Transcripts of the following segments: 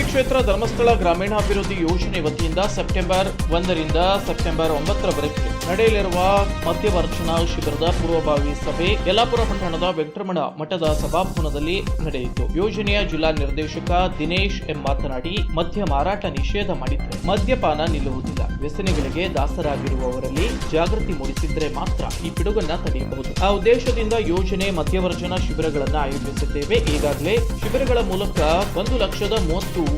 ಕ್ಷೇತ್ರ ಧರ್ಮಸ್ಥಳ ಗ್ರಾಮೀಣಾಭಿವೃದ್ಧಿ ಯೋಜನೆ ವತಿಯಿಂದ ಸೆಪ್ಟೆಂಬರ್ 1ರಿಂದ ಸೆಪ್ಟೆಂಬರ್ 9ರವರೆಗೆ ನಡೆಯಲಿರುವ ಮಧ್ಯವರ್ಜನ ಶಿಬಿರದ ಪೂರ್ವಭಾವಿ ಸಭೆ ಯಲ್ಲಾಪುರ ಪಟ್ಟಣದ ವೆಂಕಟರಮಣ ಮಠದ ಸಭಾಭವನದಲ್ಲಿ ನಡೆಯಿತು. ಯೋಜನೆಯ ಜಿಲ್ಲಾ ನಿರ್ದೇಶಕ ದಿನೇಶ್ ಎಂ ಮಾತನಾಡಿ, ಮದ್ಯ ಮಾರಾಟ ನಿಷೇಧ ಮಾಡಿದ್ರೆ ಮದ್ಯಪಾನ ನಿಲ್ಲುವುದಿಲ್ಲ. ವ್ಯಸನಿಗಳಿಗೆ ದಾಸರಾಗಿರುವವರಲ್ಲಿ ಜಾಗೃತಿ ಮೂಡಿಸಿದ್ರೆ ಮಾತ್ರ ಈ ಪಿಡುಗನ್ನ ತಡೆಯಬಹುದು. ಆ ಉದ್ದೇಶದಿಂದ ಯೋಜನೆ ಮಧ್ಯವರ್ಜನ ಶಿಬಿರಗಳನ್ನು ಆಯೋಜಿಸಿದ್ದೇವೆ. ಈಗಾಗಲೇ ಶಿಬಿರಗಳ ಮೂಲಕ 1,30,000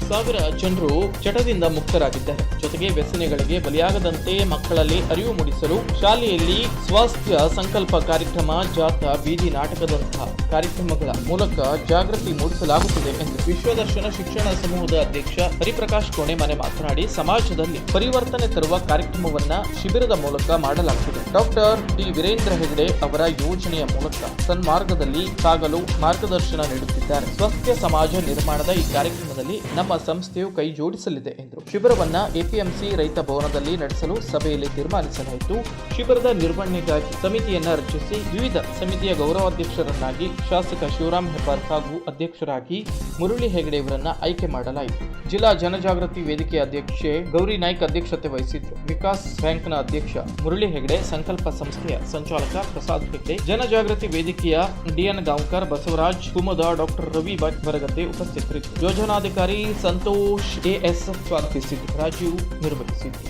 ಜನರು ಚಟದಿಂದ ಮುಕ್ತರಾಗಿದ್ದಾರೆ. ಜೊತೆಗೆ ವ್ಯಸನಿಗಳಿಗೆ ಬಲಿಯಾಗದಂತೆ ಮಕ್ಕಳಲ್ಲಿ ಅರಿವು ಮೂಡಿಸಲು ಶಾಲೆಯಲ್ಲಿ ಸ್ವಾಸ್ಥ್ಯ ಸಂಕಲ್ಪ ಕಾರ್ಯಕ್ರಮ, ಜಾಥಾ, ಬೀದಿ ನಾಟಕದಂತಹ ಕಾರ್ಯಕ್ರಮಗಳ ಮೂಲಕ ಜಾಗೃತಿ ಮೂಡಿಸಲಾಗುತ್ತಿದೆ ಎಂದು ವಿಶ್ವದರ್ಶನ ಶಿಕ್ಷಣ ಸಮೂಹದ ಅಧ್ಯಕ್ಷ ಹರಿಪ್ರಕಾಶ್ ಕೋಣೆಮನೆ ಮಾತನಾಡಿ, ಸಮಾಜದಲ್ಲಿ ಪರಿವರ್ತನೆ ತರುವ ಕಾರ್ಯಕ್ರಮವನ್ನ ಶಿಬಿರದ ಮೂಲಕ ಮಾಡಲಾಗುತ್ತಿದೆ. ಡಾಕ್ಟರ್ ಡಿ ವೀರೇಂದ್ರ ಹೆಗಡೆ ಅವರ ಯೋಜನೆಯ ಮೂಲಕ ಸನ್ಮಾರ್ಗದಲ್ಲಿ ಸಾಗಲು ಮಾರ್ಗದರ್ಶನ ನೀಡುತ್ತಿದ್ದಾರೆ. ಸ್ವಸ್ಥ ಸಮಾಜ ನಿರ್ಮಾಣದ ಈ ಕಾರ್ಯಕ್ರಮದಲ್ಲಿ ನಮ್ಮ ಸಂಸ್ಥೆಯು ಕೈ ಜೋಡಿಸಲಿದೆ ಎಂದರು. ಶಿಬಿರವನ್ನ ಎಪಿಎಂಸಿ ರೈತ ಭವನದಲ್ಲಿ ನಡೆಸಲು ಸಭೆಯಲ್ಲಿ ತೀರ್ಮಾನಿಸಲಾಯಿತು. ಶಿಬಿರದ ನಿರ್ವಹಣೆಗಾಗಿ ಸಮಿತಿಯನ್ನ ರಚಿಸಿ ವಿವಿಧ ಸಮಿತಿಯ ಗೌರವಾಧ್ಯಕ್ಷರನ್ನಾಗಿ ಶಾಸಕ ಶಿವರಾಮ್ ಹೆಬ್ಬಾರ್ ಹಾಗೂ ಅಧ್ಯಕ್ಷರಾಗಿ ಮುರಳಿ ಹೆಗಡೆ ಇವರನ್ನ ಆಯ್ಕೆ ಮಾಡಲಾಯಿತು. ಜಿಲ್ಲಾ ಜನಜಾಗೃತಿ ವೇದಿಕೆ ಅಧ್ಯಕ್ಷೆ ಗೌರಿ ನಾಯ್ಕ್ ಅಧ್ಯಕ್ಷತೆ ವಹಿಸಿದ್ರು. ವಿಕಾಸ್ ಬ್ಯಾಂಕ್ನ ಅಧ್ಯಕ್ಷ ಮುರಳಿ ಹೆಗಡೆ, ಸಂಕಲ್ಪ ಸಂಸ್ಥೆಯ ಸಂಚಾಲಕ ಪ್ರಸಾದ್ ಹೆಗಡೆ, ಜನಜಾಗೃತಿ ವೇದಿಕೆಯ ಡಿಎನ್ ಗಾಂವ್ಕರ್, ಬಸವರಾಜ್ ಕುಮದ, ಡಾಕ್ಟರ್ ರವಿ ಬರಗದ್ದೆ ಉಪಸ್ಥಿತರಿದ್ದರು. ಯೋಜನಾಧಿಕಾರಿ ಸಂತೋಷ್ ಎಎಸ್ ಸ್ವಾಗತಿಸಿದ್ದು, ರಾಜೀವ್ ನಿರ್ವಹಿಸಿದ್ದು.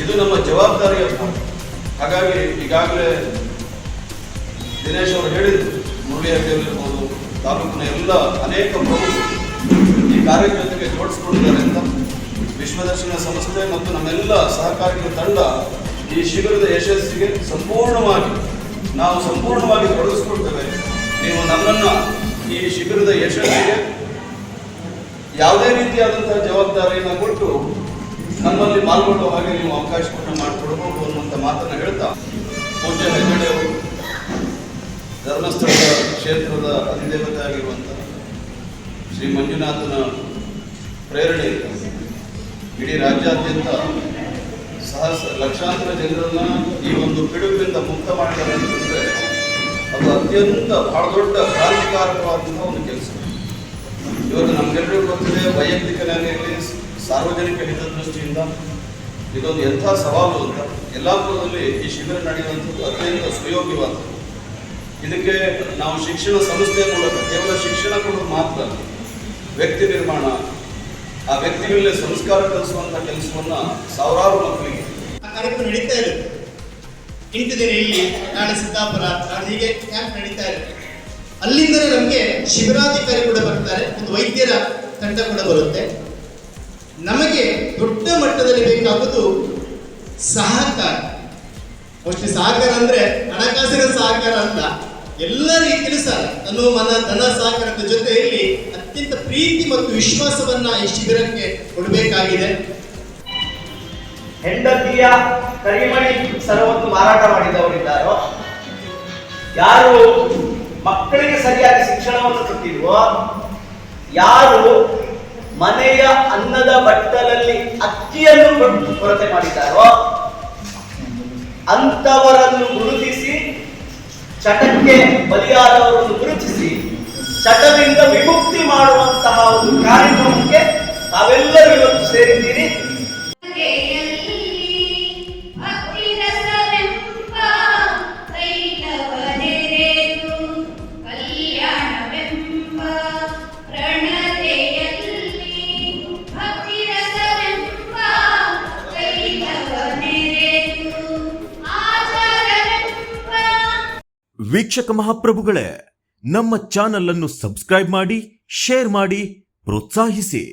ಇದು ನಮ್ಮ ಜವಾಬ್ದಾರಿ. ಹಾಗಾಗಿ ಈಗಾಗಲೇ ದಿನೇಶ್ ಅವರು ಹೇಳಿದ್ರು, ಮುರಳಿ ಇರ್ಬೋದು, ತಾಲೂಕಿನ ಎಲ್ಲ ಅನೇಕ ಪ್ರಮುಖರು ಈ ಕಾರ್ಯದ ಜೊತೆಗೆ ಜೋಡಿಸಿಕೊಂಡಿದ್ದಾರೆ ಅಂತ ವಿಶ್ವದರ್ಶನ ಸಂಸ್ಥೆ ಮತ್ತು ನಮ್ಮೆಲ್ಲ ಸಹಕಾರಿಗಳ ತಂಡ ಈ ಶಿಬಿರದ ಯಶಸ್ಸಿಗೆ ನಾವು ಸಂಪೂರ್ಣವಾಗಿ ತೊಡಗಿಸ್ಕೊಳ್ತೇವೆ. ನೀವು ನಮ್ಮನ್ನು ಈ ಶಿಬಿರದ ಯಶಸ್ಸಿಗೆ ಯಾವುದೇ ರೀತಿಯಾದಂತಹ ಜವಾಬ್ದಾರಿಯನ್ನು ಕೊಟ್ಟು ನಮ್ಮಲ್ಲಿ ಪಾಲ್ಗೊಳ್ಳುವ ಹಾಗೆ ನೀವು ಅವಕಾಶವನ್ನು ಮಾಡಿಕೊಡಬಹುದು ಅನ್ನುವಂಥ ಮಾತನ್ನು ಹೇಳ್ತಾ, ಪೂಜ್ಯ ಹೆಗಡೆ ಅವರು ಧರ್ಮಸ್ಥಳದ ಕ್ಷೇತ್ರದ ಅಧಿದೇವತೆ ಆಗಿರುವಂಥ ಶ್ರೀ ಮಂಜುನಾಥನ ಪ್ರೇರಣೆಯಿಂದ ಇಡೀ ರಾಜ್ಯಾದ್ಯಂತ ಲಕ್ಷಾಂತರ ಜನರನ್ನ ಈ ಒಂದು ಪಿಡುಗಿನಿಂದ ಮುಕ್ತ ಮಾಡಿದ್ದಾರೆ ಅಂತಂದರೆ ಅದು ಅತ್ಯಂತ ಬಹಳ ದೊಡ್ಡ ಕ್ರಾಂತಿಕಾರಕವಾದಂಥ ಒಂದು ಕೆಲಸ. ಇವತ್ತು ನಮಗೆಲ್ಲರಿಗೂ ಗೊತ್ತಿದೆ, ವೈಯಕ್ತಿಕ ನೆಲೆಯಲ್ಲಿ ಸಾರ್ವಜನಿಕ ಹಿತದೃಷ್ಟಿಯಿಂದ ಇದೊಂದು ಎಂಥ ಸವಾಲು ಅಂತ. ಯಲ್ಲಾಪುರದಲ್ಲಿ ಈ ಶಿಬಿರ ನಡೆಯುವಂಥದ್ದು ಅತ್ಯಂತ ಸುಯೋಗ್ಯವಾದದ್ದು. ಇದಕ್ಕೆ ನಾವು ಶಿಕ್ಷಣ ಸಂಸ್ಥೆಯ ಮೂಲಕ ಕೇವಲ ಶಿಕ್ಷಣ ಕೊಡೋದು ಮಾತ್ರ ಅಲ್ಲ, ವ್ಯಕ್ತಿ ನಿರ್ಮಾಣ, ಆ ವ್ಯಕ್ತಿಗಳಲ್ಲಿ ಸಂಸ್ಕಾರ ಕಲಿಸುವಂಥ ಕೆಲಸವನ್ನು ಸಾವಿರಾರು ಮಕ್ಕಳಿಗೆ ಕಾರ್ಯಕ್ರಮ ನಡೀತಾ ಇದೆ. 8 ದಿನ ಇಲ್ಲಿ, ನಾಳೆ ಸಿದ್ದಾಪುರ, ನಾಳೆ ಹೀಗೆ ಕ್ಯಾಂಪ್ ನಡೀತಾ ಇದೆ. ಅಲ್ಲಿಂದಲೇ ನಮಗೆ ಶಿಬಿರಾಧಿಕಾರಿ ಕೂಡ ಬರ್ತಾರೆ, ಒಂದು ವೈದ್ಯರ ತಂಡ ಕೂಡ ಬರುತ್ತೆ. ನಮಗೆ ದೊಡ್ಡ ಮಟ್ಟದಲ್ಲಿ ಬೇಕಾಗುವುದು ಸಹಕಾರ. ಮೋಸ್ಟ್ಲಿ ಸಹಕಾರ ಅಂದ್ರೆ ಹಣಕಾಸಿನ ಸಹಕಾರ ಅಲ್ಲ, ಎಲ್ಲ ರೀತಿಯಲ್ಲಿ ಸಹ ಧನ ಸಹಕಾರದ ಜೊತೆಯಲ್ಲಿ ಅತ್ಯಂತ ಪ್ರೀತಿ ಮತ್ತು ವಿಶ್ವಾಸವನ್ನ ಈ ಶಿಬಿರಕ್ಕೆ ಕೊಡಬೇಕಾಗಿದೆ. ಹೆಂಡತಿಯ ಕರಿಮಣಿ ಸರವನ್ನು ಮಾರಾಟ ಮಾಡಿದವರಿದ್ದಾರೋ, ಯಾರು ಮಕ್ಕಳಿಗೆ ಸರಿಯಾಗಿ ಶಿಕ್ಷಣವನ್ನು ಕೊಟ್ಟಿಲ್ವೋ, ಯಾರು ಮನೆಯ ಅನ್ನದ ಬಟ್ಟಲಲ್ಲಿ ಅಕ್ಕಿಯನ್ನು ಕೊರತೆ ಮಾಡಿದ್ದಾರೋ ಅಂತವರನ್ನು ಗುರುತಿಸಿ, ಚಟಕ್ಕೆ ಬಲಿಯಾದವರನ್ನು ಗುರುತಿಸಿ ಚಟದಿಂದ ವಿಮುಕ್ತಿ ಮಾಡುವಂತಹ ಒಂದು ಕಾರ್ಯಕ್ರಮಕ್ಕೆ ತಾವೆಲ್ಲರೂ ಇವತ್ತು ಸೇರಿದ್ದೀರಿ. ವೀಕ್ಷಕ ಮಹಾಪ್ರಭುಗಳೇ, ನಮ್ಮ ಚಾನಲ್ ಅನ್ನು ಸಬ್ಸ್ಕ್ರೈಬ್ ಮಾಡಿ, ಶೇರ್ ಮಾಡಿ, ಪ್ರೋತ್ಸಾಹಿಸಿ.